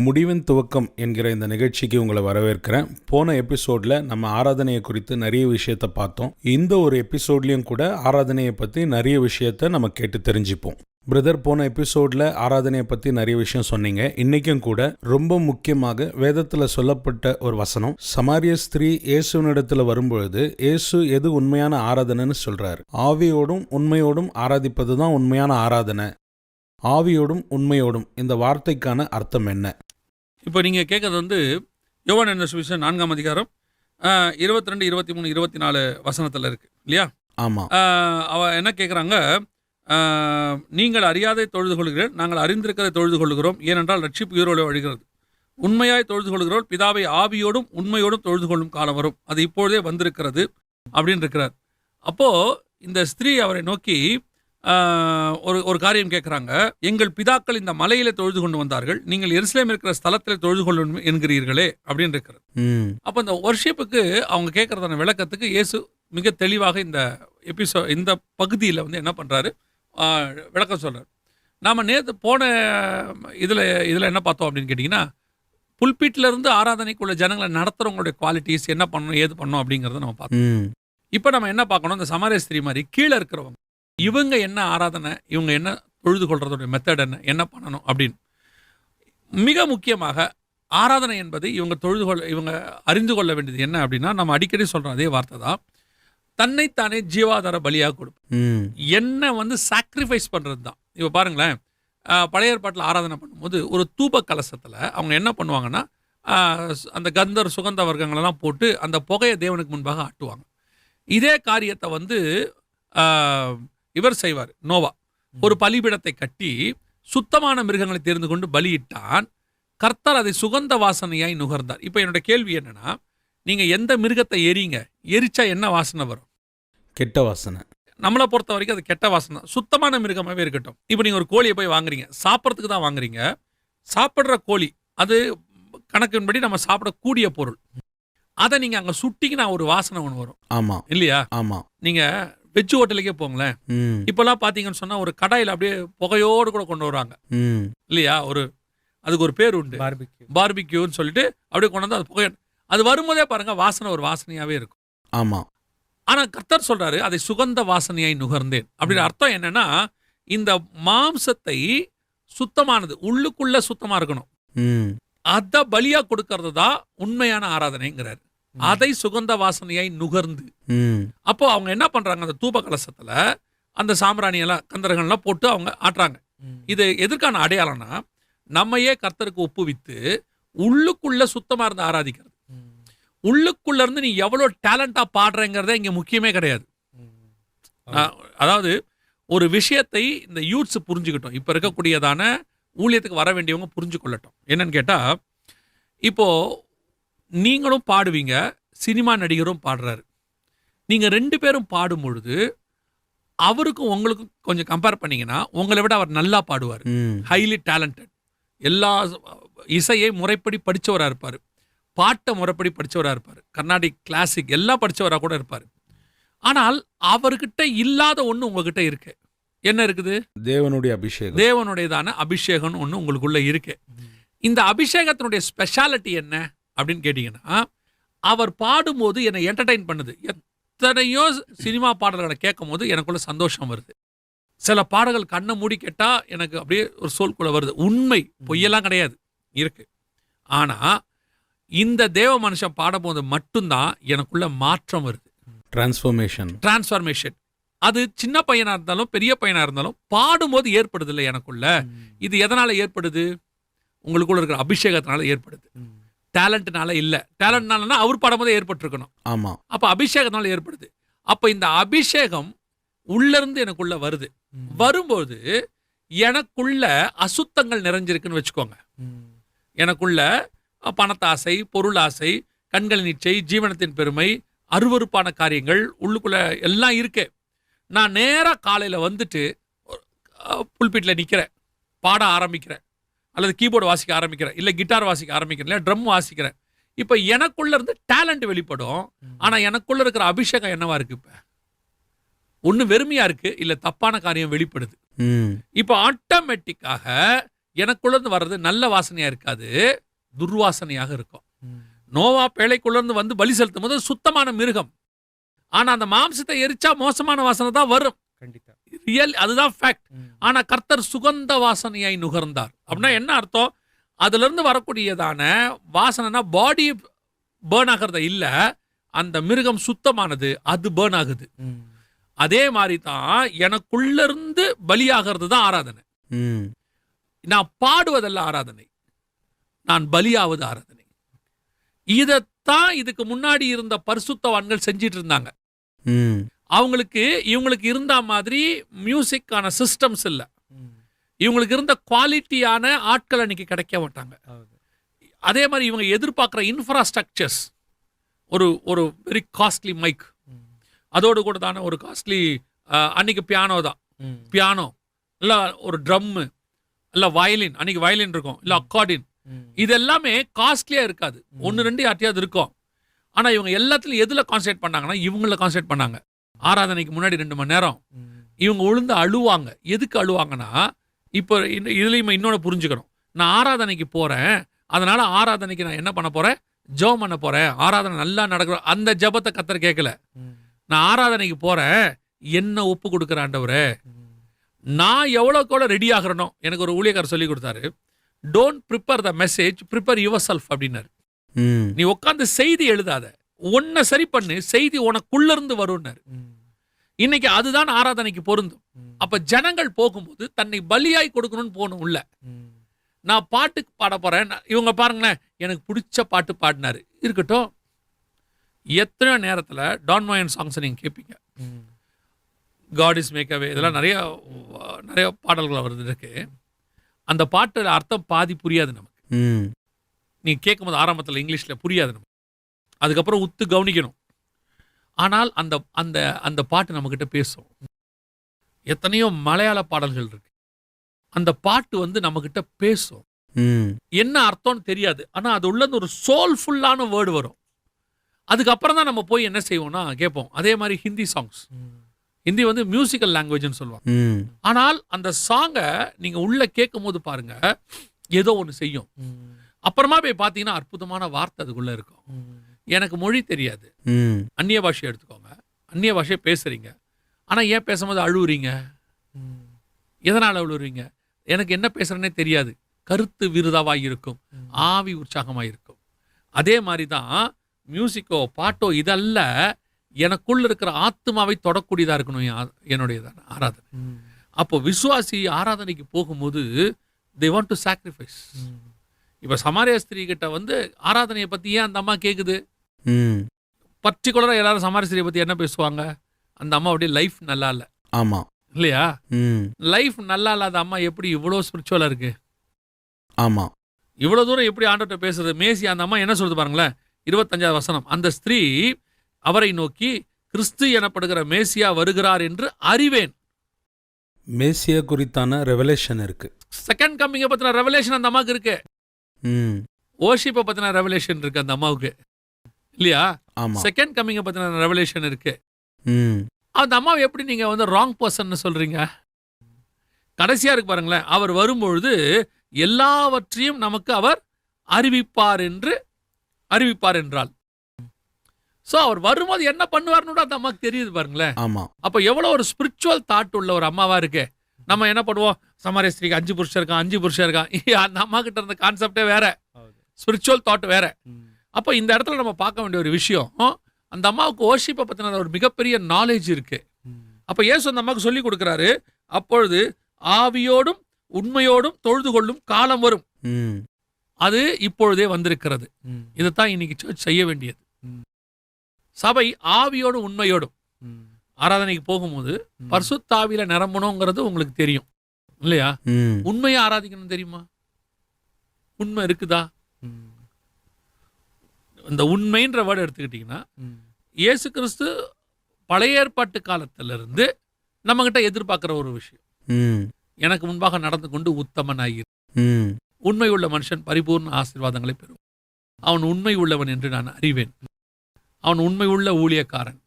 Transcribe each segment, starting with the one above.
முடிவின் துவக்கம் என்கிற இந்த நிகழ்ச்சிக்கு உங்களை வரவேற்கிறேன். போன எபிசோடில் நம்ம ஆராதனையை குறித்து நிறைய விஷயத்தை பார்த்தோம். இந்த ஒரு எபிசோட்லேயும் கூட ஆராதனையை பற்றி நிறைய விஷயத்தை நம்ம கேட்டு தெரிஞ்சுப்போம். பிரதர், போன எபிசோடில் ஆராதனையை பற்றி நிறைய விஷயம் சொன்னீங்க. இன்றைக்கும் கூட ரொம்ப முக்கியமாக வேதத்தில் சொல்லப்பட்ட ஒரு வசனம், சமாரிய ஸ்திரீ இயேசுவினிடத்தில் வரும்பொழுது இயேசு எது உண்மையான ஆராதனைன்னு சொல்கிறார். ஆவியோடும் உண்மையோடும் ஆராதிப்பது தான் உண்மையான ஆராதனை. ஆவியோடும் உண்மையோடும் இந்த வார்த்தைக்கான அர்த்தம் என்ன? இப்போ நீங்கள் கேட்குறது யோவான் என்ன சுவிசேஷம் 4ஆம் அதிகாரம் 22, 23, 24 வசனத்தில் இருக்குது இல்லையா? ஆமாம். அவ என்ன கேட்குறாங்க, நீங்கள் அறியாதை தொழுது கொள்கிறேன், நாங்கள் அறிந்திருக்கிறதை தொழுது கொள்கிறோம், ஏனென்றால் ரட்சிப்பு உயிரோடு வழிகிறது. உண்மையாய் தொழுது கொள்கிறோம், பிதாவை ஆவியோடும் உண்மையோடும் தொழுது கொள்ளும் காலம் வரும், அது இப்பொழுதே வந்திருக்கிறது அப்படின்னு இருக்கிறார். அப்போது இந்த ஸ்திரீ அவரை நோக்கி ஒரு காரியம் கேட்குறாங்க. எங்கள் பிதாக்கள் இந்த மலையில தொழுது கொண்டு வந்தார்கள், நீங்கள் எருசலேம் இருக்கிற ஸ்தலத்தில் தொழுது கொள்ளணும் என்கிறீர்களே அப்படின்னு இருக்கிறது. அப்போ இந்த வர்ஷிப்புக்கு அவங்க கேட்கறதான விளக்கத்துக்கு இயேசு மிக தெளிவாக இந்த பகுதியில் என்ன பண்ணுறாரு, விளக்கம் சொல்கிறார். நாம் நேற்று போன இதில் என்ன பார்த்தோம் அப்படின்னு கேட்டிங்கன்னா, புல்பீட்டிலேருந்து ஆராதனைக்குள்ள ஜனங்களை நடத்துகிறவங்களுடைய குவாலிட்டிஸ் என்ன பண்ணணும், ஏது பண்ணணும் அப்படிங்கிறத நம்ம பார்த்தோம். இப்போ நம்ம என்ன பார்க்கணும், இந்த சமாரிய ஸ்திரீ மாதிரி கீழே இருக்கிறவங்க, இவங்க என்ன ஆராதனை, இவங்க என்ன தொழுது கொள்றதோடைய மெத்தட் என்ன பண்ணணும் அப்படின்னு. மிக முக்கியமாக ஆராதனை என்பது இவங்க அறிந்து கொள்ள வேண்டியது என்ன அப்படின்னா, நம்ம அடிக்கடி சொல்கிறோம் அதே வார்த்தை தான், தன்னைத்தானே ஜீவாதார பலியாக கொடுப்போம். என்ன சாக்ரிஃபைஸ் பண்ணுறது தான். இப்போ பாருங்களேன், பழைய ஏற்பாட்டில் ஆராதனை பண்ணும்போது ஒரு தூப கலசத்தில் அவங்க என்ன பண்ணுவாங்கன்னா, அந்த கந்தர் சுகந்த வர்க்கங்களெல்லாம் போட்டு அந்த புகையை தேவனுக்கு முன்பாக ஆட்டுவாங்க. இதே காரியத்தை இவர் செய்வார், நோவா. ஒரு பலிபீடத்தை கட்டி சுத்தமான மிருகங்களை தேர்ந்து கொண்டு பலியிட்டான். கர்த்தர் அதை சுகந்த வாசனையாய் நுகர்ந்தார். இப்போ என்னோட கேள்வி என்னன்னா, நீங்க எந்த மிருகத்தை எரிச்சா என்ன வாசனை வரும்? கெட்ட வாசனை. நம்மளை பொறுத்த வரைக்கும் அது கெட்ட வாசனை. சுத்தமான மிருகமாகவே இருக்கட்டும். இப்போ நீங்க ஒரு கோழியை போய் வாங்குறீங்க, சாப்பிட்றதுக்கு தான் வாங்குறீங்க. சாப்பிட்ற கோழி அது கணக்கின்படி நம்ம சாப்பிடக்கூடிய பொருள். அதை நீங்க அங்க சுட்டிங்கன்னா ஒரு வாசனை ஒன்று வரும். ஆமா இல்லையா? ஆமா. நீங்க வெஜ் ஹோட்டலுக்கே போங்களேன், இப்பெல்லாம் பாத்தீங்கன்னு சொன்னா ஒரு கடாயில் அப்படியே புகையோடு கூட கொண்டு வருவாங்க இல்லையா? அதுக்கு ஒரு பேர் உண்டு, பார்பிக்யூன்னு சொல்லிட்டு அப்படியே கொண்டு வந்து அது புகை. அது வரும்போதே பாருங்க வாசனை ஒரு வாசனையாவே இருக்கும். ஆமா. ஆனா கர்த்தர் சொல்றாரு, அதை சுகந்த வாசனையாய் நுகர்ந்தேன். அப்படின்னு அர்த்தம் என்னன்னா, இந்த மாம்சத்தை சுத்தமானது, உள்ளுக்குள்ள சுத்தமா இருக்கணும், அத பலியா கொடுக்கறது தான் உண்மையான ஆராதனைங்கிறாரு. அதை சுகந்த வாசனையாய் நுகர்ந்து. அப்போ அவங்க என்ன பண்றாங்க, அந்த தூப கலசத்துல அந்த சாம்பிராணியெல்லாம் கந்தரங்கள்லாம் போட்டு அவங்க ஆட்டுறாங்க. இது எதற்கான அடையாளம்னா, நம்மையே கர்த்தருக்கு ஒப்புவித்து உள்ளுக்குள்ள சுத்தமா இருந்து ஆராதிக்கிறது. உள்ளுக்குள்ள இருந்து நீ எவ்வளவு டேலண்டா பாடுறேங்கிறத இங்க முக்கியமே கிடையாது. அதாவது ஒரு விஷயத்தை இந்த யூத்ஸ் புரிஞ்சுக்கிட்டோம், இப்ப இருக்கக்கூடியதான ஊழியத்துக்கு வர வேண்டியவங்க புரிஞ்சு கொள்ளட்டும். என்னன்னு கேட்டா, இப்போ நீங்களும் பாடுவீங்க, சினிமா நடிகரும் பாடுறாரு. நீங்க 2 பேரும் பாடும் பொழுது அவருக்கும் உங்களுக்கும் கொஞ்சம் கம்பேர் பண்ணீங்கன்னா, உங்களை விட அவர் நல்லா பாடுவார். Highly talented. எல்லா இசையை முறைப்படி படிச்சவரா இருப்பாரு, பாட்டை முறைப்படி படிச்சவரா இருப்பாரு, கர்நாடிக் கிளாசிக் எல்லாம் படிச்சவரா கூட இருப்பாரு. ஆனால் அவர்கிட்ட இல்லாத ஒண்ணு உங்ககிட்ட இருக்கு. என்ன இருக்குது? தேவனுடைய அபிஷேகம். தேவனுடையதான அபிஷேகம் ஒண்ணு உங்களுக்குள்ள இருக்கு. இந்த அபிஷேகத்தினுடைய ஸ்பெஷாலிட்டி என்ன அப்படின்னு கேட்டீங்கன்னா, அவர் பாடும்போது என்னை என்டர்டைன் பண்ணுது. எத்தனையோ சினிமா பாடல்களை கேட்கும் போது எனக்குள்ள சந்தோஷம் வருது. சில பாடல்கள் கண்ணை மூடி கேட்டா எனக்கு அப்படியே ஒரு சோல்குள்ள வருது. உண்மை, பொய்யெல்லாம் கிடையாது, இருக்கு. ஆனா இந்த தேவ மனுஷன் பாடும்போது மட்டும்தான் எனக்குள்ள மாற்றம் வருது. டிரான்ஸ்ஃபர்மேஷன். அது சின்ன பையனா இருந்தாலும் பெரிய பையனா இருந்தாலும் பாடும்போது ஏற்படுது இல்லை எனக்குள்ள. இது எதனால ஏற்படுது? உங்களுக்குள்ள இருக்கிற அபிஷேகத்தினால ஏற்படுது. டேலண்ட்னால இல்ல. டேலண்ட்னாலனா அவர் பாடும்போது ஏற்பட்டிருக்கணும். ஆமா. அப்ப அபிஷேகத்தினால ஏற்படுது. அப்ப இந்த அபிஷேகம் உள்ள இருந்து எனக்குள்ள வருது. வரும்போது எனக்குள்ள அசுத்தங்கள் நிறைஞ்சிருக்குன்னு வச்சுக்கோங்க. எனக்குள்ள பணத்தாசை, பொருளாசை, கண்களின் இச்சை, ஜீவனத்தின் பெருமை, அருவருப்பான காரியங்கள் உள்ளுக்குள்ள எல்லாம் இருக்கு. நான் நேரா காலையில புல்பீட்ல நிக்கிறேன், பாட ஆரம்பிக்கிறேன், அல்லது கீபோர்டு வாசிக்க ஆரம்பிக்கிறேன், இல்லை கிட்டார் வாசிக்க ஆரம்பிக்கிறேன், இல்லை ட்ரம் வாசிக்கிறேன். இப்போ எனக்குள்ள இருந்து டேலண்ட் வெளிப்படும். ஆனால் எனக்குள்ள இருக்கிற அபிஷேகம் என்னவா இருக்கு? இப்போ ஒன்று வெறுமையா இருக்கு, இல்லை தப்பான காரியம் வெளிப்படுது. இப்போ ஆட்டோமேட்டிக்காக எனக்குள்ளேருந்து வர்றது நல்ல வாசனையா இருக்காது, துர்வாசனையாக இருக்கும். நோவா பேழைக்குள்ளேருந்து வந்து பலி செலுத்தும் போது சுத்தமான மிருகம். ஆனா அந்த மாம்சத்தை எரிச்சா மோசமான வாசனை தான் வரும். கண்டிப்பா. ரியல், அதுதான் ஃபேக்ட். ஆனா கர்த்தர் சுகந்த வாசனையை நுகர்ந்தார். அப்படின்னா என்ன அர்த்தம்? அதுல இருந்து வரக்கூடியதான வாசனைனா பாடி பேர்ன் ஆகிறத இல்ல, அந்த மிருகம் சுத்தமானது, அது பேர்ன் ஆகுது. அதே மாதிரி தான் எனக்குள்ள இருந்து பலியாகிறது தான் ஆராதனை. நான் பாடுவதல்ல ஆராதனை, நான் பலியாவது ஆராதனை. இதத்தான் இதுக்கு முன்னாடி இருந்த பரிசுத்தவான்கள் செஞ்சிட்டு இருந்தாங்க. அவங்களுக்கு இவங்களுக்கு இருந்த மாதிரி மியூசிக்கான சிஸ்டம்ஸ் இல்ல, இவங்களுக்கு இருந்த குவாலிட்டியான ஆட்கள் அன்னைக்கு கிடைக்க மாட்டாங்க. அதே மாதிரி இவங்க எதிர்பார்க்குற இன்ஃப்ராஸ்ட்ரக்சர்ஸ், ஒரு வெரி காஸ்ட்லி மைக், அதோடு கூட தானே ஒரு காஸ்ட்லி அன்னைக்கு பியானோ தான், பியானோ இல்லை ஒரு ட்ரம்மு இல்லை வயலின், அன்னைக்கு வயலின் இருக்கும், இல்லை அக்கார்டின், இது எல்லாமே காஸ்ட்லியா இருக்காது. 1-2 யார்ட்டையாவது இருக்கும். ஆனா இவங்க எல்லாத்துலயும் எதுல கான்சென்ட்ரேட் பண்ணாங்கன்னா இவங்கள கான்சென்ட்ரேட் பண்ணாங்க. ஆராதனைக்கு முன்னாடி 2 மணி நேரம் இவங்க உழுந்து அழுவாங்க. எதுக்கு அழுவாங்கன்னா, இப்போ இதுலயும் இன்னொன்னு புரிஞ்சுக்கணும். நான் ஆராதனைக்கு போறேன், அதனால ஆராதனைக்கு நான் என்ன பண்ண போறேன்? ஜெபம் பண்ண போறேன். ஆராதனை நல்லா நடக்கிற அந்த ஜெபத்தை கர்த்தர் கேட்கல. நான் ஆராதனைக்கு போறேன், என்ன ஒப்பு கொடுக்குற ஆண்டவரே, நான் எவ்வளோக்கு எவ்வளோ ரெடி ஆகிறனோ. எனக்கு ஒரு ஊழியக்காரர் சொல்லி கொடுத்தாரு, don't prepare the message, prepare your self அப்படின்னாரு. நீ உட்காந்து செய்தி எழுதாத, உன்னை சரி பண்ணு, செய்தி உனக்குள்ள இருந்து வரும்னாரு. இன்னைக்கு அதுதான் ஆராதனைக்கு பொருந்தும். அப்ப ஜனங்கள் போகும்போது தன்னை பலியாய் கொடுக்கணும்னு போகணும் உள்ள. நான் பாட்டுக்கு பாட போறேன், இவங்க பாருங்களேன் எனக்கு பிடிச்ச பாட்டு பாடினாரு, இருக்கட்டும். எத்தனையோ நேரத்தில் டான் மோயன் சாங்ஸ் நீங்க கேட்பீங்க, காட் இஸ் மேக் அவே, இதெல்லாம் நிறைய பாடல்கள் வருது இருக்கு. அந்த பாட்டு அர்த்தம் பாதி புரியாது நமக்கு. நீ கேட்கும்போது ஆரம்பத்தில் இங்கிலீஷ்ல புரியாது நமக்கு, அதுக்கப்புறம் உத்து கவனிக்கணும். ஆனால் அந்த அந்த அந்த பாட்டு நம்மக்கிட்ட பேசும். எத்தனையோ மலையாள பாடல்கள் இருக்கு, அந்த பாட்டு நம்மக்கிட்ட பேசும். என்ன அர்த்தம்னு தெரியாது, ஆனா அது உள்ள ஒரு சோல்ஃபுல்லான வேர்டு வரும். அதுக்கப்புறம் தான் நம்ம போய் என்ன செய்வோம்னா கேட்போம். அதே மாதிரி ஹிந்தி சாங்ஸ், ஹிந்தி மியூசிக்கல் லாங்குவேஜ்னு சொல்லுவாங்க. ஆனால் அந்த சாங்கை நீங்க உள்ள கேட்கும் போது பாருங்க, ஏதோ ஒன்று செய்யும். அப்புறமா போய் பார்த்தீங்கன்னா அற்புதமான வார்த்தை அதுக்குள்ள இருக்கும். எனக்கு மொழி தெரியாது, அந்நிய பாஷை எடுத்துக்கோங்க, அந்நிய பாஷையை பேசுறீங்க, ஆனா ஏன் பேசும்போது அழுவுறீங்க? எதனால் அழுவுறீங்க? எனக்கு என்ன பேசுறேன்னே தெரியாது. கருத்து விருதாவாய் இருக்கும், ஆவி உற்சாகமாய் இருக்கும். அதே மாதிரி தான் மியூசிக்கோ பாட்டோ இதல்ல, எனக்குள்ள இருக்கிற ஆத்மாவை தொடக்கூடியதா இருக்கணும் என்னுடைய ஆராதனை. அப்போ விசுவாசி ஆராதனைக்கு போகும்போது they want to sacrifice. இப்ப சமாரிய ஸ்திரீ கிட்ட ஆராதனையை பத்தி ஏன் அந்த அம்மா கேக்குது? பர்டிகுலரா எல்லாரும் சமாரிய ஸ்திரீயை பத்தி என்ன பேசுவாங்க? அந்த அம்மாவுடைய லைஃப் நல்லா இல்ல. ஆமா இல்லையா? லைஃப் நல்லா இல்லாத அம்மா எப்படி இவ்வளவு ஸ்பிரிச்சுவலா இருக்கு? ஆமா, இவ்வளவு தூரம் எப்படி ஆண்டவர்கிட்ட பேசுறது? மேசி அந்த அம்மா என்ன சொல்றது பாருங்களேன், 25வது வசனம். அந்த ஸ்திரீ அவரை நோக்கி, கிறிஸ்து எனப்படுகிற மேசியா வருகிறார் என்று அறிவேன். மேசியா குறித்தான ரெவலேஷன் இருக்கு. செகண்ட் கம்மிங்க பத்தின ரெவலேஷன் அந்த அம்மாவுக்கு இருக்கு. ஓஷிப்பை பத்தின ரெவலேஷன் இருக்கு அந்த அம்மாவுக்கு, இல்லையா? செகண்ட் கம்மிங்க பத்தின ரெவலேஷன் இருக்கு. அந்த அம்மாவை எப்படி நீங்க ராங் பர்சன் சொல்றீங்க? கடைசியா இருக்கு பாருங்களேன், அவர் வரும்பொழுது எல்லாவற்றையும் நமக்கு அவர் அறிவிப்பார் என்றால். சோ அவர் வரும்போது என்ன பண்ணுவார்னு அந்த அம்மாக்கு தெரியுது பாருங்களேன். அப்ப எவ்வளவு ஒரு ஸ்பிரிச்சுவல் தாட் உள்ள ஒரு அம்மாவா இருக்கு. நம்ம என்ன பண்ணுவோம், சமாரிய ஸ்திரீக்கு 5 புருஷன் இருக்கான். அந்த அம்மா கிட்ட இருந்த கான்செப்டே வேற, ஸ்பிரிச்சுவல் தாட் வேற. அப்ப இந்த இடத்துல நம்ம பார்க்க வேண்டிய ஒரு விஷயம், அந்த அம்மாவுக்கு ஓஷிப்பை பத்தின ஒரு மிகப்பெரிய நாலேஜ் இருக்கு. அப்ப இயேசு அந்த அம்மாவுக்கு சொல்லி கொடுக்கிறாரு, அப்பொழுது ஆவியோடும் உண்மையோடும் தொழுது கொள்ளும் காலம் வரும், அது இப்பொழுதே வந்திருக்கிறது. இதைத்தான் இன்னைக்கு சர்ச் செய்ய வேண்டியது. சபை ஆவியோடும் உண்மையோடும் ஆராதனைக்கு போகும்போது பரிசுத்த ஆவியில நிரம்பணுங்கிறது உங்களுக்கு தெரியும், இல்லையா? உண்மையை ஆராதிக்கணும் தெரியுமா? உண்மை இருக்குதா? இந்த உண்மைன்ற வேர்டு எடுத்துக்கிட்டீங்கன்னா, இயேசு கிறிஸ்து பழைய ஏற்பாட்டு காலத்திலிருந்து நம்ம கிட்ட எதிர்பார்க்கிற ஒரு விஷயம், எனக்கு முன்பாக நடந்து கொண்டு உத்தமனாயிரு. உண்மை உள்ள மனுஷன் பரிபூர்ண ஆசீர்வாதங்களை பெறும். அவன் உண்மை உள்ளவன் என்று நான் அறிவேன். அவன் உண்மை உள்ள ஊழியக்காரன்,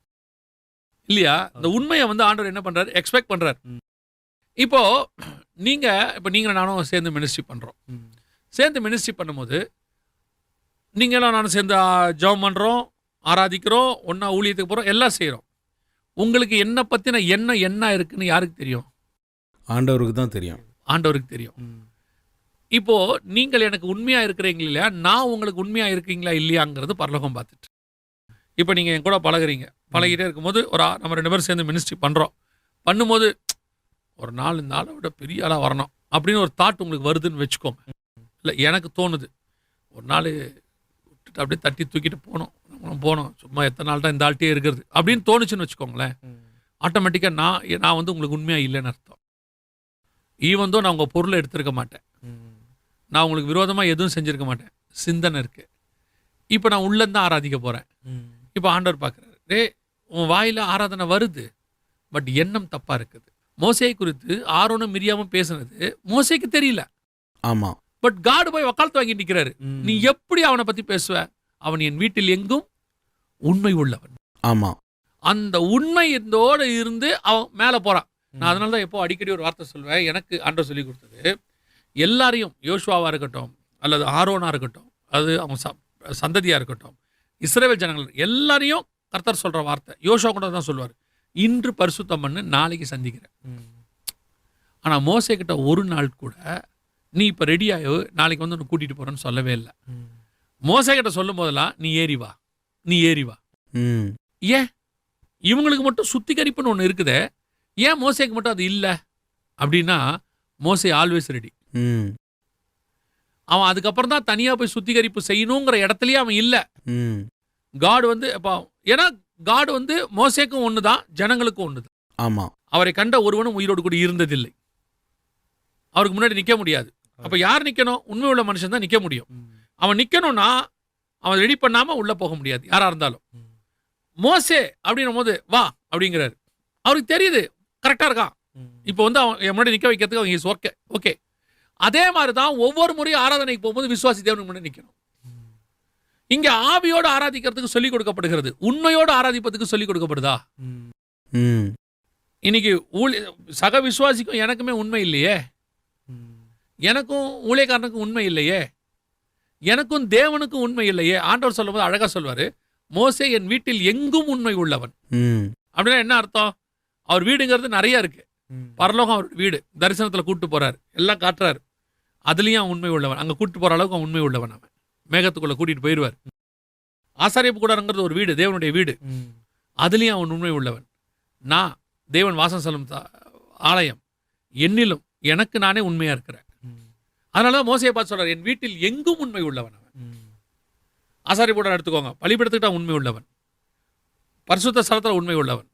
இல்லையா? இந்த உண்மையை ஆண்டவர் என்ன பண்றாரு? எக்ஸ்பெக்ட் பண்றாரு. இப்போ நீங்களும் நானும் சேர்ந்து மினிஸ்ட்ரி பண்ணுறோம். சேர்ந்து மினிஸ்ட்ரி பண்ணும்போது நீங்களும் நானும் சேர்ந்து ஜெபம் பண்ணுறோம், ஆராதிக்கிறோம், ஒன்றா ஊழியத்துக்கு போகிறோம், எல்லாம் செய்கிறோம். உங்களுக்கு என்னை பற்றின எண்ணம் என்ன இருக்குன்னு யாருக்கு தெரியும்? ஆண்டவருக்கு தான் தெரியும். ஆண்டவருக்கு தெரியும். இப்போ நீங்கள் எனக்கு உண்மையா இருக்கிறீங்களா இல்லையா, நான் உங்களுக்கு உண்மையா இருக்கீங்களா இல்லையாங்கிறது பரலோகம் பார்த்துட்டு. இப்போ நீங்க என் கூட பழகிட்டே இருக்கும்போது நம்ம 2 பேரும் சேர்ந்து மினிஸ்ட்ரி பண்றோம். பண்ணும்போது ஒரு நாள் இந்த ஆளை விட பெரிய ஆளா வரணும் அப்படின்னு ஒரு தாட் உங்களுக்கு வருதுன்னு வச்சுக்கோங்க. இல்லை எனக்கு தோணுது, ஒரு நாள் விட்டுட்டு அப்படியே தட்டி தூக்கிட்டு போனோம், சும்மா எத்தனை நாள் தான் இந்த ஆள்கிட்டே இருக்கிறது அப்படின்னு தோணுச்சுன்னு வச்சுக்கோங்களேன். ஆட்டோமேட்டிக்காக நான் வந்து உங்களுக்கு உண்மையா இல்லைன்னு அர்த்தம். ஈவன் தான் நான் உங்கள் பொருளை எடுத்திருக்க மாட்டேன், நான் உங்களுக்கு விரோதமாக எதுவும் செஞ்சுருக்க மாட்டேன், சிந்தனை இருக்குது. இப்போ நான் உள்ளேருந்து ஆராதிக்க போகிறேன். இப்போ ஆண்டவர் பார்க்குறாரு, உன் வாயில் ஆராதனை வருது, பட் எண்ணம் தப்பாக இருக்குது. மோசேயை குறித்து ஆரோனும் மிரியாமும் பேசுனது மோசேக்கு தெரியல. ஆமாம். பட் காடு போய் வக்காலத்து வாங்கி நிற்கிறாரு. நீ எப்படி அவனை பற்றி பேசுவ? அவன் என் வீட்டில் எங்கும் உண்மை உள்ளவன். ஆமாம். அந்த உண்மை இதோடு இருந்து அவன் மேலே போகிறான். நான் அதனால தான் எப்போ அடிக்கடி ஒரு வார்த்தை சொல்வேன், எனக்கு ஆண்டவர் சொல்லி கொடுத்தது, எல்லாரையும் யோசுவாவாக இருக்கட்டும் அல்லது ஆரோனாக இருக்கட்டும், அது அவங்க சந்ததியாக இருக்கட்டும், இஸ்ரவேல் ஜனங்கள் எல்லாரையும் கர்த்தர் சொல்கிற வார்த்தை யோசுவா கூட தான் சொல்லுவார், இன்று பரிசுத்தம் பண்ணு, நாளைக்கு சந்திக்கிறேன். ஆனால் மோசே கிட்ட ஒரு நாள் கூட நீ இப்போ ரெடியாயோ, நாளைக்கு வந்து ஒன்று கூட்டிகிட்டு போகிறேன்னு சொல்லவே இல்லை. மோசே கிட்ட சொல்லும் போதெல்லாம் நீ ஏறி வா. ஏன் இவங்களுக்கு மட்டும் சுத்திகரிப்புன்னு ஒன்று இருக்குதே, ஏன் மோசேக்கு மட்டும் அது இல்லை அப்படின்னா, மோசே ஆல்வேஸ் ரெடி. அவன் அதுக்கப்புறம் தான் தனியாக போய் சுத்திகரிப்பு செய்யணுங்கிற இடத்துலயே அவன் இல்லை. காடு வந்து ஏன்னா காடு வந்து மோசேக்கும் ஒன்று தான், ஜனங்களுக்கும் ஒன்று தான். ஆமாம். அவரை கண்ட ஒருவனும் உயிரோடு கூட இருந்ததில்லை. அவருக்கு முன்னாடி நிற்க முடியாது. அப்போ யார் நிற்கணும்? உண்மை உள்ள மனுஷன் தான் நிற்க முடியும். அவன் நிற்கணும்னா அவன் ரெடி பண்ணாமல் உள்ளே போக முடியாது, யாராக இருந்தாலும். மோசே அப்படின்னும் போது வா அப்படிங்கிறாரு. அவருக்கு தெரியுது கரெக்டாக இருக்கான். இப்போ வந்து அவன் என் முன்னாடி நிற்க வைக்கிறதுக்கு அவங்க இஸ் ஓகே. அதே மாதிரி தான் ஒவ்வொரு முறையும் ஆராதனைக்கு போகும்போது விசுவாசி தேவனுக்கு முன்னாடி நிற்கணும். இங்கே ஆவியோடு ஆராதிக்கிறதுக்கு சொல்லிக் கொடுக்கப்படுகிறது, உண்மையோடு ஆராதிப்பதுக்கு சொல்லிக் கொடுக்கப்படுதா? இன்னைக்கு சக விசுவாசிக்கும் எனக்குமே உண்மை இல்லையே, எனக்கும் ஊழியக்காரனுக்கும் உண்மை இல்லையே, எனக்கும் தேவனுக்கும் உண்மை இல்லையே. ஆண்டவர் சொல்லும் போது அழகா சொல்வாரு, மோசே என் வீட்டில் எங்கும் உண்மை உள்ளவன். அப்படின்னா என்ன அர்த்தம்? அவர் வீடுங்கிறது நிறைய இருக்கு, பரலோகம் அவருடைய வீடு, தரிசனத்தில் கூட்டு போறாரு, எல்லாம் காட்டுறாரு, அதுலயும் அவன் உண்மை உள்ளவன். அங்க கூட்டு போற அளவுக்கு அவன் உண்மை உள்ளவன். அவன் மேகத்துக்குள்ள கூட்டிட்டு போயிடுவார். ஆசாரியப்பு கூடாரங்கிறது ஒரு வீடு, தேவனுடைய வீடு, அதுலயும் அவன் உண்மை உள்ளவன். நான் தேவன் வாசம் செல்லும் ஆலயம், என்னிலும் எனக்கு நானே உண்மையா இருக்கிறேன். அதனாலதான் மோசையை பார்த்து சொல்றாரு, என் வீட்டில் எங்கும் உண்மை உள்ளவன். அவன் ஆசாரிய கூடாரம் எடுத்துக்கோங்க, பலிபீடத்துக்கிட்ட உண்மை உள்ளவன், பரிசுத்த ஸ்தலத்துல உண்மை உள்ளவன்,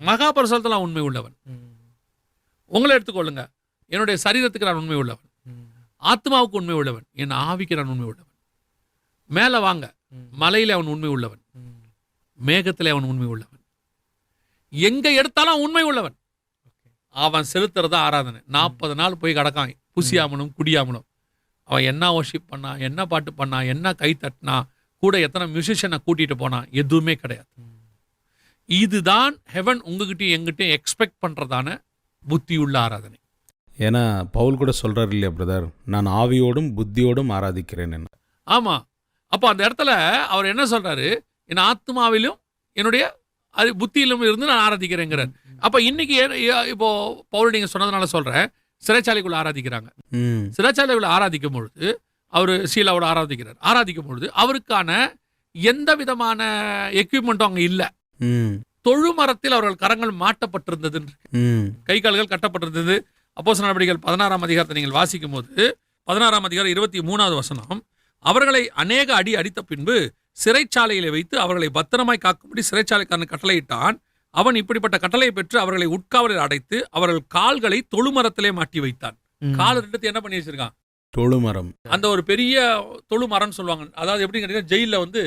மகா பரிசுத்தத்துல உண்மை உள்ளவன். உங்களை எடுத்துக்கொள்ளுங்க, என்னுடைய சரீரத்துக்கு நான் உண்மை உள்ளவன், ஆத்மாவுக்கு உண்மை உள்ளவன், என் ஆவிக்கு நான் உண்மை உள்ளவன். மேலே வாங்க, மலையில அவன் உண்மை உள்ளவன், மேகத்திலே அவன் உண்மை உள்ளவன், எங்க எடுத்தாலும் உண்மை உள்ளவன். அவன் செலுத்துறதா ஆராதனை. 40 நாள் போய் கிடக்கான், புசியாமனும் குடியாமனும். அவன் என்ன வர்ஷிப் பண்ணா, என்ன பாட்டு பண்ணா, என்ன கை தட்டினா, கூட எத்தனை மியூசிஷியனை கூட்டிட்டு போனான், எதுவுமே கிடையாது. இதுதான் ஹெவன் உங்ககிட்டயும் எங்கிட்டையும் எக்ஸ்பெக்ட் பண்றதான புத்தியுள்ள ஆராதனை. ஏன்னா பவுல் கூட சொல்றாரு இல்லையா பிரதர், நான் ஆவியோடும் புத்தியோடும் ஆராதிக்கிறேன். ஆமா. அப்போ அந்த இடத்துல அவர் என்ன சொல்றாரு, என் ஆத்மாவிலும் என்னுடைய புத்தியிலும் இருந்து நான் ஆராதிக்கிறேங்கிறார். அப்ப இன்னைக்கு இப்போ பவுல் நீங்க சொன்னதுனால சொல்றேன், சிறைச்சாலைக்குள்ள ஆராதிக்கிறாங்க. சிறைச்சாலைக்குள்ள ஆராதிக்கும் பொழுது அவர் சீலாவோட ஆராதிக்கும் பொழுது அவருக்கான எந்த விதமான எக்யூப்மெண்ட்டும் அங்க இல்ல. தொழுமரத்தில் அவர்கள் கரங்கள் மாட்டப்பட்டிருந்தது, கை கால்கள் கட்டப்பட்டிருந்தது. அப்போஸ்தலர் நடவடிக்கைகள் 16ஆம் அதிகாரத்தை நீங்கள் வாசிக்கும் போது 16ஆம் அதிகாரம் 23வது வசனம், அவர்களை அநேக அடி அடித்த பின்பு சிறைச்சாலையிலே வைத்து அவர்களை பத்திரமாய் காக்கும்படி சிறைச்சாலைக்காரன் கட்டளையிட்டான். அவன் இப்படிப்பட்ட கட்டளையை பெற்று அவர்களை உட்காவலில் அடைத்து அவர்கள் கால்களை தொழுமரத்திலே மாட்டி வைத்தான். கால் ரெண்டு என்ன பண்ணி வச்சிருக்கான்? தொழுமரம். அந்த ஒரு பெரிய தொழுமரம் சொல்லுவாங்க. அதாவது எப்படி கேட்டீங்கன்னா, ஜெயில வந்து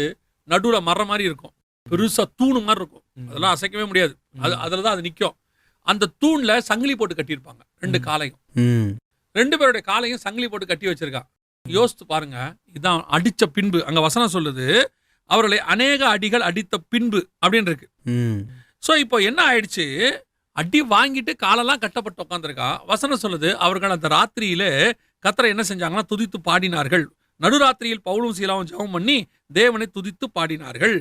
நடுவுல மரம் மாதிரி இருக்கும், பெருசா தூணு மாதிரி இருக்கும், அதெல்லாம் அசைக்கவே முடியாது, அதுலதான் அது நிற்கும். அந்த தூண்ல சங்கிலி போட்டு கட்டியிருப்பாங்க, 2 காலையும், 2 பேருடைய காலையும் சங்கிலி போட்டு கட்டி வச்சிருக்கான். யோசித்து பாருங்க, இதான் அடிச்ச பின்பு. அங்க வசனம் சொல்லுது, அவர்களை அநேக அடிகள் அடித்த பின்பு அப்படின்னு இருக்கு. ஸோ இப்போ என்ன ஆயிடுச்சு, அடி வாங்கிட்டு காலெல்லாம் கட்டப்பட்டு உட்காந்துருக்கான். வசனம் சொல்லுது, அவர்கள் அந்த ராத்திரியிலே கர்த்தரை என்ன செஞ்சாங்கன்னா துதித்து பாடினார்கள். நடுராத்திரியில் பவுலும் சீலாவும் ஜெபம் பண்ணி தேவனை துதித்து பாடினார்கள்.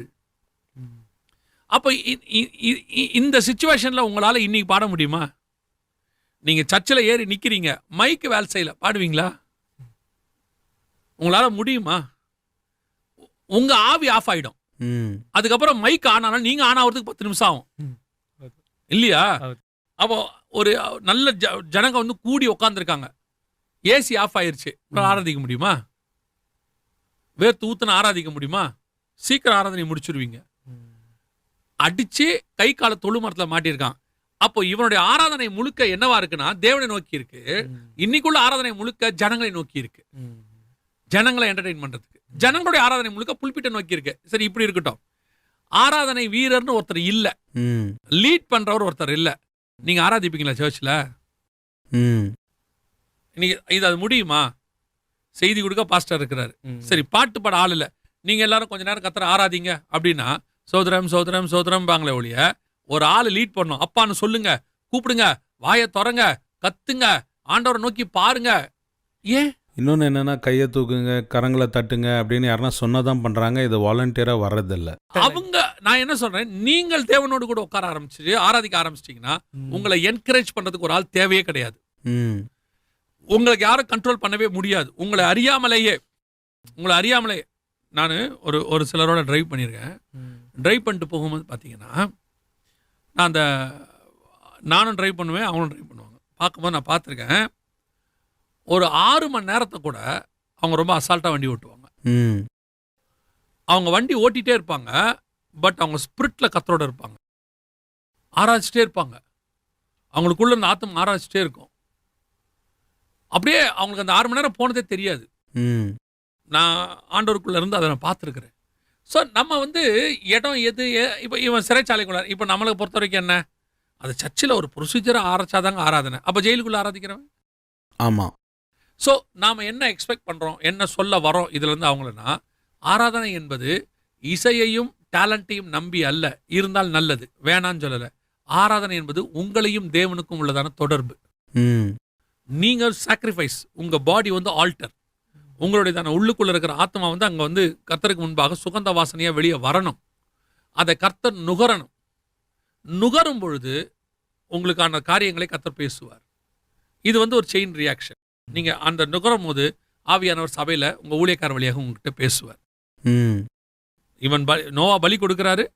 அப்ப இந்த சிச்சுவேஷன்ல உங்களால இன்னைக்கு பாட முடியுமா? நீங்க சர்ச்சில் ஏறி நிக்கிறீங்க, மைக்கு வேலை செய்யல, பாடுவீங்களா? உங்களால முடியுமா? உங்க ஆவி ஆஃப் ஆயிடும். அதுக்கப்புறம் மைக் ஆன் ஆனா நீங்க ஆன் ஆகிறதுக்கு 10 நிமிஷம் ஆகும் இல்லையா? அப்போ ஒரு நல்ல ஜனங்க வந்து கூடி உட்காந்துருக்காங்க, ஏசி ஆஃப் ஆயிருச்சு, ஆராதிக்க முடியுமா? வேர்த்து ஊத்துன ஆராதிக்க முடியுமா? சீக்கிரம் ஆராதனை முடிச்சிருவீங்க. அடிச்சு கை கால தொழு மரத்துல மாட்டியிருக்கான். அப்போ இவனுடைய ஆராதனை முழுக்க என்னவா இருக்குன்னா தேவனை நோக்கி இருக்கு. இன்னைக்குள்ள ஆராதனை முழுக்க ஜனங்களை நோக்கி இருக்கு, ஜனங்களை என்டர்டெயின் பண்றதுக்கு. ஜனங்களுடைய ஆராதனை முழுக்க புல்பிட்டை நோக்கி இருக்கு. சரி, இப்படி இருக்கட்டும். ஆராதனை வீரர்னு ஒருத்தர் இல்ல, லீட் பண்றவர் ஒருத்தர் இல்ல. நீங்க ஆராதிப்பீங்களா சர்ச்ல? இன்னைக்கு இது அது முடியுமா? செய்தி கொடுக்க பாஸ்டர் இருக்கிறாரு, சரி பாட்டு பாட ஆள் இல்ல. நீங்க எல்லாரும் கொஞ்ச நேரம் கர்த்தரை ஆராதிங்க அப்படின்னா சோதரம் சோதரம் சோதரம் பாங்களே ஒழிய ஒரு ஆள் லீட் பண்ணும். அப்பான்னு சொல்லுங்க, கூப்பிடுங்க, வாயை திறங்க, கத்துங்க, ஆண்டவரை நோக்கி பாருங்க. ஏன்? இன்னொன்று என்னன்னா, கையை தூக்குங்க, கரங்களை தட்டுங்க அப்படின்னு யாருன்னா சொன்னதான் பண்றாங்க. இது வாலண்டியரா வர்றதில்ல. அவங்க நான் என்ன சொல்றேன், நீங்கள் தேவனோடு கூட உட்கார ஆரம்பிச்சு ஆராதிக்க ஆரம்பிச்சிட்டீங்கன்னா உங்களை என்கரேஜ் பண்றதுக்கு ஒரு ஆள் தேவையே கிடையாது. உங்களுக்கு யாரும் கண்ட்ரோல் பண்ணவே முடியாது. உங்களை அறியாமலேயே நான் ஒரு சிலரோட டிரைவ் பண்ணியிருக்கேன். டிரைவ் பண்ணிட்டு போகும்போது பார்த்தீங்கன்னா, நானும் டிரைவ் பண்ணுவேன், அவங்களும் டிரைவ் பண்ணுவாங்க. பார்க்கும்போது நான் பார்த்துருக்கேன், ஒரு 6 மணி நேரத்தை கூட அவங்க ரொம்ப அசால்ட்டாக வண்டி ஓட்டுவாங்க. அவங்க வண்டி ஓட்டிகிட்டே இருப்பாங்க, பட் அவங்க ஸ்பிரிட்டில் கத்தரோட இருப்பாங்க, ஆராய்ச்சிட்டே இருப்பாங்க. அவங்களுக்குள்ள இந்த ஆத்தம் ஆராய்ச்சிட்டே இருக்கும். அப்படியே அவங்களுக்கு அந்த 6 மணி நேரம் போனதே தெரியாது. நான் ஆண்டவருக்குள்ள இருந்து அதை நான் பார்த்துருக்குறேன். ஸோ நம்ம வந்து இடம் எது, இப்போ இவன் சிறைச்சாலைக்குள்ள, இப்போ நம்மளை பொறுத்த வரைக்கும் என்ன, அது சர்ச்சில் ஒரு ப்ரொசீஜரை ஆராய்ச்சாதாங்க ஆராதனை. அப்போ ஜெயிலுக்குள்ளே ஆராதிக்கிறவன். ஆமாம். ஸோ நாம் என்ன எக்ஸ்பெக்ட் பண்ணுறோம், என்ன சொல்ல வரோம் இதுலேருந்து அவங்களன்னா, ஆராதனை என்பது இசையையும் டேலண்ட்டையும் நம்பி அல்ல, இருந்தால் நல்லது, வேணான்னு சொல்லலை. ஆராதனை என்பது உங்களையும் தேவனுக்கும் உள்ளதான தொடர்பு. நீங்கள் சாக்ரிஃபைஸ், உங்கள் பாடி வந்து ஆல்டர், உங்களுடைய தானே உள்ளுக்குள்ளே இருக்கிற ஆத்மா வந்து அங்கே வந்து கர்த்தருக்கு முன்பாக சுகந்த வாசனையாக வெளியே வரணும். அதை கர்த்தர் நுகரணும். நுகரும் பொழுது உங்களுக்கான காரியங்களை கர்த்தர் பேசுவார். இது வந்து ஒரு செயின் ரியாக்ஷன். நீங்கள் அந்த நுகரும் போது ஆவியானவர் சபையில் உங்கள் ஊழியக்கார வழியாக உங்ககிட்ட பேசுவார். இவன் நோவா பலி கொடுக்குறாரு,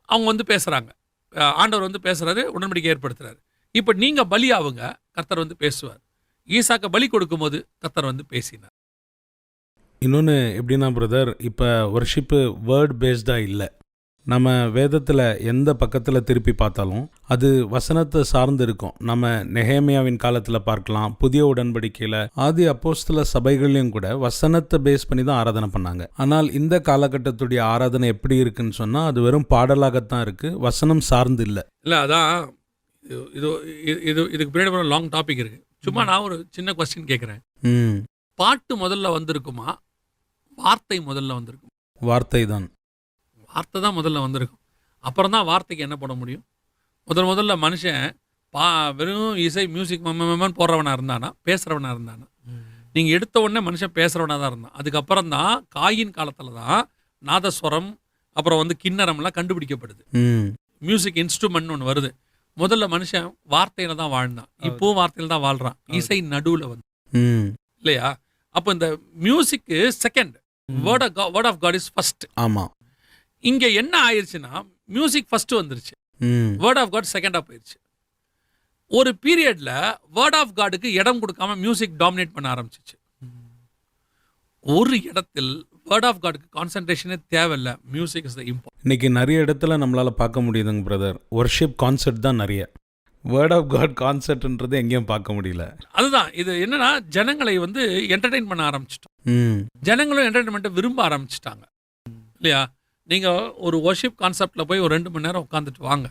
அவங்க வந்து பேசுகிறாங்க, ஆண்டவர் வந்து பேசுகிறாரு, உடன்படிக்கை ஏற்படுத்துறாரு. இப்போ நீங்கள் பலி ஆகுங்க, கர்த்தர் வந்து பேசுவார். ஈசாக்க பலி கொடுக்கும்போது கர்த்தர் வந்து பேசினார். இன்னொன்று எப்படின்னா பிரதர், இப்போ வர்ஷிப்பு வேர்ட் பேஸ்டாக இல்லை. நம்ம வேதத்தில் எந்த பக்கத்தில் திருப்பி பார்த்தாலும் அது வசனத்தை சார்ந்து இருக்கும். நம்ம நெகேமியாவின் காலத்தில் பார்க்கலாம், புதிய உடன்படிக்கையில், ஆதி அப்போஸ்தல சபைகள்லையும் கூட வசனத்தை பேஸ் பண்ணி தான் ஆராதனை பண்ணாங்க. ஆனால் இந்த காலகட்டத்துடைய ஆராதனை எப்படி இருக்குன்னு சொன்னால் அது வெறும் பாடலாகத்தான் இருக்குது, வசனம் சார்ந்து இல்லை. இல்லை, அதான் இதுக்கு பின்னாடி ஒரு லாங் டாபிக் இருக்குது. சும்மா நான் ஒரு சின்ன கொஸ்டின் கேட்குறேன். பாட்டு முதல்ல வந்திருக்குமா, வார்த்தை முதல்ல வந்திருக்கும்? வார்த்தை தான் முதல்ல வந்திருக்கும். அப்புறம் தான் வார்த்தைக்கு என்ன பண்ண முடியும்? முதல்ல மனுஷன் வெறும் இசை மியூசிக் மம்மன்னு போடுறவனாக இருந்தானா, பேசுகிறவனாக இருந்தானா? நீங்கள் எடுத்த உடனே மனுஷன் பேசுகிறவனாக தான் இருந்தான். அதுக்கப்புறம் தான் காயின் காலத்தில் தான் நாதஸ்வரம், அப்புறம் வந்து கிண்ணறம்லாம் கண்டுபிடிக்கப்படுது. மியூசிக் இன்ஸ்ட்ருமெண்ட்னு ஒன்று வருது. முதல்ல மனுஷன் வார்த்தையில தான் வாழ்ந்தான், இப்போவும் வார்த்தையில தான் வாழ்றான். இசை நடுவில் வந்து இல்லையா? அப்போ இந்த மியூசிக்கு second, word of God is first. ஆமாம். இங்கே என்ன ஆயிடுச்சுன்னா, மியூசிக் ஃபர்ஸ்ட் வந்துருச்சு, வேர்ட் ஆஃப் காட் செகண்டாக போயிடுச்சு. ஒரு பீரியட்ல வேர்ட் ஆஃப் காடுக்கு இடம் கொடுக்காம மியூசிக் டாமினேட் பண்ண ஆரம்பிச்சிச்சு. ஒரு இடத்தில் வேர்ட் ஆஃப் காடுக்கு கான்சென்ட்ரேஷனே தேவையில்லை, மியூசிக் இஸ் த இம்பார்ட்டன்ட். இன்னைக்கு நிறைய இடத்துல நம்மளால் பார்க்க முடியுதுங்க பிரதர், வர்ஷிப் கான்செப்ட் தான் நிறைய, வேர்ட் ஆஃப் காட் கான்செப்ட்ன்றது எங்கேயும் பார்க்க முடியல. அதுதான் இது என்னன்னா, ஜனங்களை வந்து என்டர்டெயின் பண்ண ஆரம்பிச்சிட்டோம். ஜனங்களும் என்டர்டெயின்மெண்ட்டை விரும்ப ஆரம்பிச்சிட்டாங்க இல்லையா? நீங்கள் ஒரு வர்ஷிப் கான்செப்டில் போய் ஒரு 2 மணி நேரம் உட்காந்துட்டு வாங்க.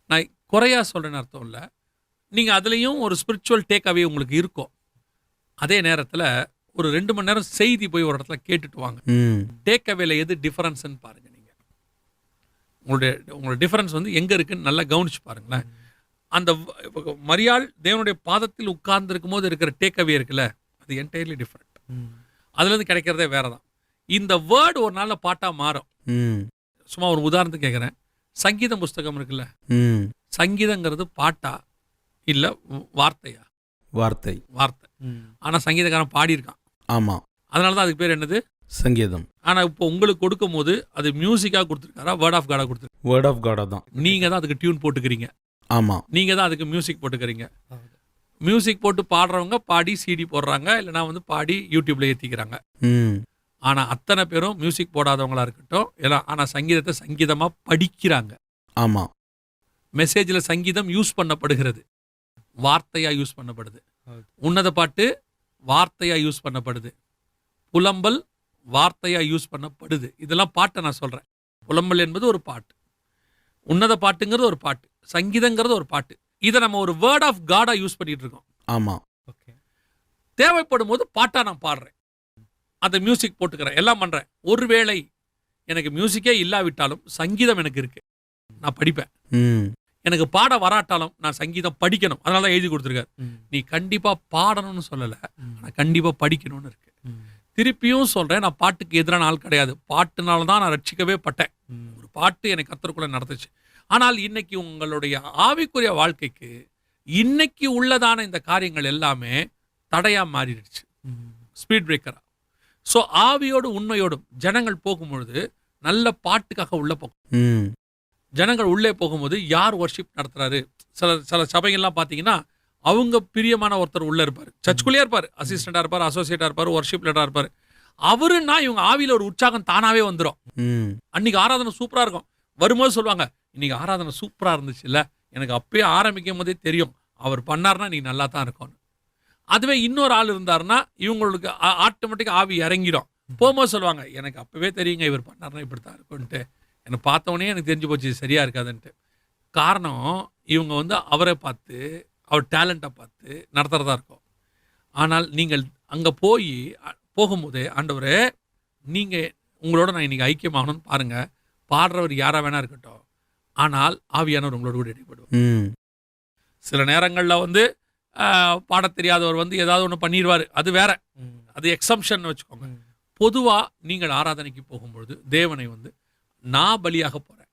நான் குறையா சொல்கிறேன்னு அர்த்தம் இல்லை. நீங்கள் அதுலேயும் ஒரு ஸ்பிரிச்சுவல் டேக்அவே உங்களுக்கு இருக்கும். அதே நேரத்தில் ஒரு 2 மணி நேரம் செய்தி போய் ஒரு இடத்துல கேட்டுட்டு வாங்க. டேக்அவேல எது டிஃபரன்ஸ்ன்னு பாருங்கள். நீங்கள் உங்களுடைய டிஃபரன்ஸ் வந்து எங்கே இருக்குன்னு நல்லா கவனிச்சு பாருங்களேன். அந்த மரியாள் தேவனுடைய பாதத்தில் உட்கார்ந்து இருக்கும் போது இருக்கிற டேக்அவே இருக்குல்ல, அது என்டையர்லி டிஃப்ரெண்ட். அதுலேருந்து கிடைக்கிறதே வேற தான். இந்த வேர்டு ஒரு நாளில் பாட்டாக மாறும். சும்மா ஒரு உதாரணத்துக்கு கேட்குறேன். சங்கீதம் புஸ்தகம் இருக்குல்ல, சங்கீதங்கிறது பாட்டா இல்லை வார்த்தையா? வார்த்தை. ஆனால் சங்கீதக்காரன் பாடியிருக்கான். ஆமாம், அதனால தான் அதுக்கு பேர் என்னது? சங்கீதம். ஆனால் இப்போ உங்களுக்கு கொடுக்கும் போது அது மியூசிக்காக கொடுத்துருக்காரா, வேர்ட் ஆஃப் காடாக கொடுத்துருக்காரு? வேர்ட் ஆஃப் காடாக தான். நீங்கள் தான் அதுக்கு டியூன் போட்டுக்கிறீங்க. ஆமாம், நீங்கள் தான் அதுக்கு மியூசிக் போட்டுக்கிறீங்க. மியூசிக் போட்டு பாடுறவங்க பாடி சிடி போடுறாங்க, இல்லைனா வந்து பாடி யூடியூப்ல ஏற்றிக்கிறாங்க. ஆனால் அத்தனை பேரும் மியூசிக் போடாதவங்களா இருக்கட்டும் எல்லாம், ஆனால் சங்கீதத்தை சங்கீதமாக படிக்கிறாங்க. ஆமாம், மெசேஜில் சங்கீதம் யூஸ் பண்ணப்படுகிறது, வார்த்தையாக யூஸ் பண்ணப்படுது. உன்னத பாட்டு வார்த்தையாக யூஸ் பண்ணப்படுது, புலம்பல் வார்த்தையாக யூஸ் பண்ணப்படுது. இதெல்லாம் பாட்டை நான் சொல்கிறேன். புலம்பல் என்பது ஒரு பாட்டு, உன்னத பாட்டுங்கிறது ஒரு பாட்டு, சங்கீதங்கிறது ஒரு பாட்டு. இதை நம்ம ஒரு வேர்ட் ஆஃப் காடா யூஸ் பண்ணிட்டு இருக்கோம். ஆமாம், ஓகே. தேவைப்படும் போது பாட்டா நான் பாடுறேன், அந்த மியூசிக் போட்டுக்கிறேன், எல்லாம் பண்றேன். ஒருவேளை எனக்கு மியூசிக்கே இல்லாவிட்டாலும் சங்கீதம் எனக்கு இருக்கு, நான் படிப்பேன். எனக்கு பாட வராட்டாலும் நான் சங்கீதம் படிக்கணும். அதனால தான் எழுதி கொடுத்துருக்காரு. நீ கண்டிப்பா பாடணும்னு சொல்லல, நான் கண்டிப்பா படிக்கணும்னு இருக்கு. திருப்பியும் சொல்றேன், நான் பாட்டுக்கு எதிரான ஆள் கிடையாது. பாட்டுனால தான் நான் ரட்சிக்கவே பட்டேன். ஒரு பாட்டு எனக்கு கர்த்தருக்குள்ள நடந்துச்சு. ஆனால் இன்னைக்கு உங்களுடைய ஆவிக்குரிய வாழ்க்கைக்கு இன்னைக்கு உள்ளதான இந்த காரியங்கள் எல்லாமே தடையா மாறிடுச்சு, ஸ்பீட் பிரேக்கரா. ஸோ ஆவியோடு உண்மையோடும் ஜனங்கள் போகும்பொழுது நல்ல பாட்டுக்காக உள்ள போகும். ஜனங்கள் உள்ளே போகும்போது யார் வர்ஷிப் நடத்துறாரு? சில சபைகள்லாம் பார்த்தீங்கன்னா அவங்க பிரியமான ஒருத்தர் உள்ள இருப்பார், சர்ச்சுக்குள்ளே இருப்பார், அசிஸ்டண்டா இருப்பார், அசோசியேட்டா இருப்பார், வர்ஷிப் லீடரா இருப்பார். அவருன்னா இவங்க ஆவியில ஒரு உற்சாகம் தானாவே வந்துடும். அன்னைக்கு ஆராதனை சூப்பரா இருக்கும். வரும்போது சொல்லுவாங்க, இன்னைக்கு ஆராதனை சூப்பரா இருந்துச்சு இல்ல, எனக்கு அப்பயே ஆரம்பிக்கும் போதே தெரியும் அவர் பண்ணார்னா நீ நல்லா தான் இருக்கும். அதுவே இன்னொரு ஆள் இருந்தாருன்னா இவங்களுக்கு ஆட்டோமேட்டிக்கா ஆவி இறங்கிடும். போகும்போது சொல்லுவாங்க, எனக்கு அப்பவே தெரியுங்க இவர் பண்ணார்னா இப்படித்தான் இருக்கும்ன்ட்டு. என்னை பார்த்தவொடனே எனக்கு தெரிஞ்சு போச்சு சரியா இருக்காதுன்ட்டு. காரணம் இவங்க வந்து அவரை பார்த்து அவர் டேலண்ட்டை பார்த்து நடத்துறதா இருக்கும். ஆனால் நீங்கள் அங்கே போகும்போது ஆண்டவரே நீங்கள் உங்களோட நான் இன்னைக்கு ஐக்கியமாகணும்னு பாருங்க, பாடுறவர் யாரா வேணா இருக்கட்டும், ஆனால் ஆவியானவர் உங்களோட கூட இடைப்படுவார். சில நேரங்களில் வந்து பாட தெரியாதவர் வந்து ஏதாவது ஒன்று பண்ணிடுவார், அது வேற, அது எக்ஸம்ஷன் வச்சுக்கோங்க. பொதுவாக நீங்கள் ஆராதனைக்கு போகும்பொழுது தேவனை வந்து நான் பலியாக போகிறேன்,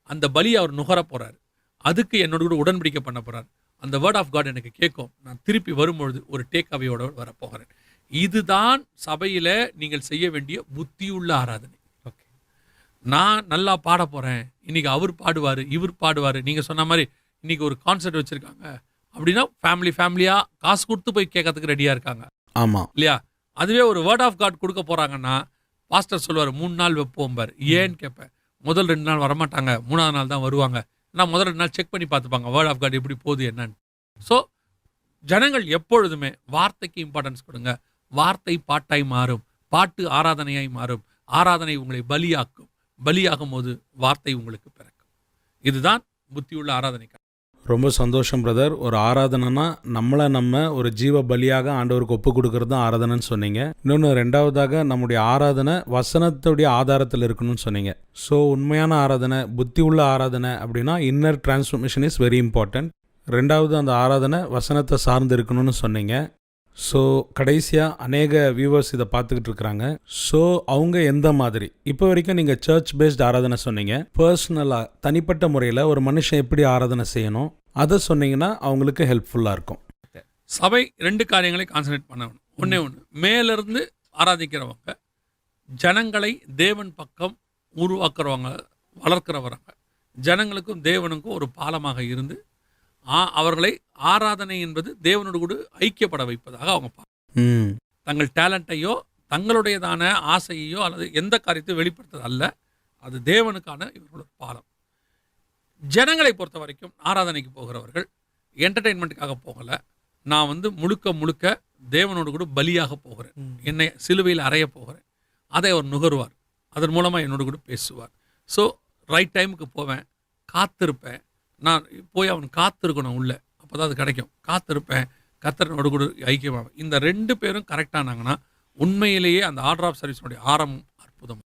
அந்த பலி அவர் நுகர போகிறார், அதுக்கு என்னோட கூட உடன்படிக்கை பண்ண போகிறார். அந்த வேர்ட் ஆஃப் காட் எனக்கு கேட்கும், நான் திருப்பி வரும்பொழுது ஒரு டேக் அவையோட வரப்போகிறேன். இதுதான் சபையில் நீங்கள் செய்ய வேண்டிய புத்தியுள்ள ஆராதனை. ஓகே, நான் நல்லா பாட போகிறேன், இன்னைக்கு அவர் பாடுவார், இவர் பாடுவார். நீங்கள் சொன்ன மாதிரி இன்னைக்கு ஒரு கான்சர்ட் வச்சுருக்காங்க அப்படின்னா ஃபேமிலியாக காசு கொடுத்து போய் கேட்கறதுக்கு ரெடியாக இருக்காங்க. ஆமாம் இல்லையா? அதுவே ஒரு வேர்ட் ஆஃப் காட் கொடுக்க போகிறாங்கன்னா பாஸ்டர் சொல்லுவார் 3 நாள் வைப்போம்பார். ஏன்னு கேட்பேன். முதல் 2 நாள் வரமாட்டாங்க, 3ஆவது நாள் தான் வருவாங்க. நான் முதல் 2 நாள் செக் பண்ணி பார்த்துப்பாங்க வேர்ட் ஆஃப் காட் எப்படி போகுது என்னன்னு. ஸோ ஜனங்கள் எப்பொழுதுமே வார்த்தைக்கு இம்பார்ட்டன்ஸ் கொடுங்க. வார்த்தை பாட்டாய் மாறும், பாட்டு ஆராதனையாய் மாறும், ஆராதனை உங்களை பலியாக்கும், பலியாகும் போது வார்த்தை உங்களுக்கு பிறக்கும். இதுதான் புத்தியுள்ள ஆராதனைக்காக. ரொம்ப சந்தோஷம் பிரதர். ஒரு ஆராதனைனா நம்ம ஒரு ஜீவ பலியாக ஆண்டவருக்கு ஒப்பு கொடுக்கறது தான் ஆராதனைன்னு சொன்னீங்க. இன்னொன்று, ரெண்டாவதாக நம்முடைய ஆராதனை வசனத்துடைய ஆதாரத்தில் இருக்கணும்னு சொன்னீங்க. ஸோ உண்மையான ஆராதனை, புத்தி உள்ள ஆராதனை அப்படின்னா inner transformation is very important. ரெண்டாவது, அந்த ஆராதனை வசனத்தை சார்ந்து இருக்கணும்னு சொன்னீங்க. ஸோ கடைசியாக அநேக வியூவர்ஸ் இதை பார்த்துக்கிட்டு இருக்கிறாங்க. ஸோ அவங்க எந்த மாதிரி, இப்போ வரைக்கும் நீங்கள் சர்ச் பேஸ்ட் ஆராதனை சொன்னீங்க, பர்சனலாக தனிப்பட்ட முறையில் ஒரு மனுஷன் எப்படி ஆராதனை செய்யணும் அதை சொன்னீங்கன்னா அவங்களுக்கு ஹெல்ப்ஃபுல்லாக இருக்கும். சபை 2 காரியங்களை கான்சன்ட்ரேட் பண்ணணும். ஒன்றே ஒன்று, மேலிருந்து ஆராதிக்கிறவங்க ஜனங்களை தேவன் பக்கம் உருவாக்குறவங்க, வளர்க்குறவங்க, ஜனங்களுக்கும் தேவனுக்கும் ஒரு பாலமாக இருந்து அவர்களை ஆராதனை என்பது தேவனோடு கூட ஐக்கியப்பட வைப்பதாக அவங்க தங்கள் டேலண்ட்டையோ தங்களுடையதான ஆசையோ அல்லது எந்த காரியத்தையும் வெளிப்படுத்துறது அல்ல, அது தேவனுக்கான இவர்களோட பாலம். ஜனங்களை பொறுத்த வரைக்கும் ஆராதனைக்கு போகிறவர்கள் என்டர்டெயின்மெண்ட்டுக்காக போகலை, நான் வந்து முழுக்க தேவனோடு கூட பலியாக போகிறேன், என்னை சிலுவையில் அறைய போகிறேன், அதை அவர் நுகருவார், அதன் மூலமாக என்னோட கூட பேசுவார். ஸோ ரைட் டைமுக்கு போவேன், காத்திருப்பேன். நான் போய் அவன் காத்திருக்கணும் உள்ள, அப்போ தான் அது கிடைக்கும். காத்திருப்பேன், கர்த்தரோடு கூட ஐக்கியமாவேன். இந்த 2 பேரும் கரெக்டானாங்கன்னா உண்மையிலேயே அந்த ஆர்டர் ஆஃப் சர்வீஸோடைய ஆரம்பம் அற்புதம்.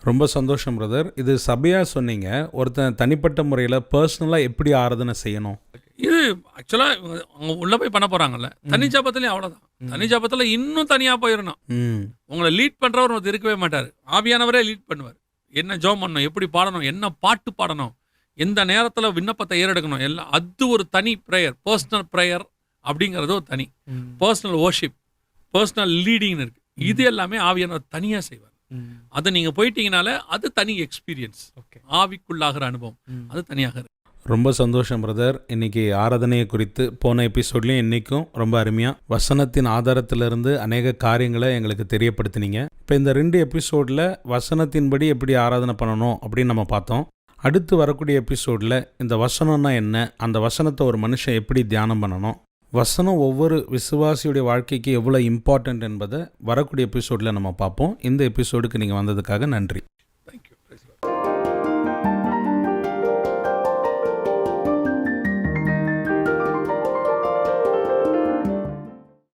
ரொம்ப சந்தோஷம் பிரதர். இது சபையாக சொன்னீங்க. ஒருத்தன் தனிப்பட்ட முறையில் பர்சனலாக எப்படி ஆராதனை செய்யணும் இது ஆக்சுவலாக அவங்க உள்ளே போய் பண்ண போகிறாங்கல்ல, தனி ஜபத்துலேயும் அவ்வளோதான். தனி ஜபத்தில் இன்னும் தனியாக போயிடணும். உங்களை லீட் பண்ணுறவர் ஒருத்தர் இருக்கவே மாட்டார், ஆவியானவரே லீட் பண்ணுவார். என்ன ஜெபம் பண்ணணும், எப்படி பாடணும், என்ன பாட்டு பாடணும், எந்த நேரத்தில் விண்ணப்பத்தை ஏறெடுக்கணும், எல்லாம் அது ஒரு தனி ப்ரேயர். பர்சனல் ப்ரேயர் அப்படிங்கிறது ஒரு தனி. பர்சனல் வர்ஷிப், பர்சனல் லீடிங்னு இருக்குது. இது எல்லாமே ஆவியானவர் தனியாக செய்வார். அதை நீங்கள் போயிட்டீங்கனால அது தனி எக்ஸ்பீரியன்ஸ், ஆவிக்குள்ளாகிற அனுபவம், அது தனியாக இருக்கு. ரொம்ப சந்தோஷம் பிரதர். இன்னைக்கு ஆராதனையை குறித்து போன எபிசோட்லேயும் இன்றைக்கும் ரொம்ப அருமையாக வசனத்தின் ஆதாரத்திலிருந்து அநேக காரியங்களை எங்களுக்கு தெரியப்படுத்தினீங்க. இப்போ இந்த 2 எபிசோடில் வசனத்தின்படி எப்படி ஆராதனை பண்ணணும் அப்படின்னு நம்ம பார்த்தோம். அடுத்து வரக்கூடிய எபிசோடில் இந்த வசனம்னா என்ன, அந்த வசனத்தை ஒரு மனுஷன் எப்படி தியானம் பண்ணணும், வசனம் ஒவ்வொரு விசுவாசியுடைய வாழ்க்கைக்கு எவ்வளோ இம்பார்ட்டன்ட் என்பதை வரக்கூடிய எபிசோடில் நம்ம பார்ப்போம். இந்த எபிசோடுக்கு நீங்கள் வந்ததுக்காக நன்றி.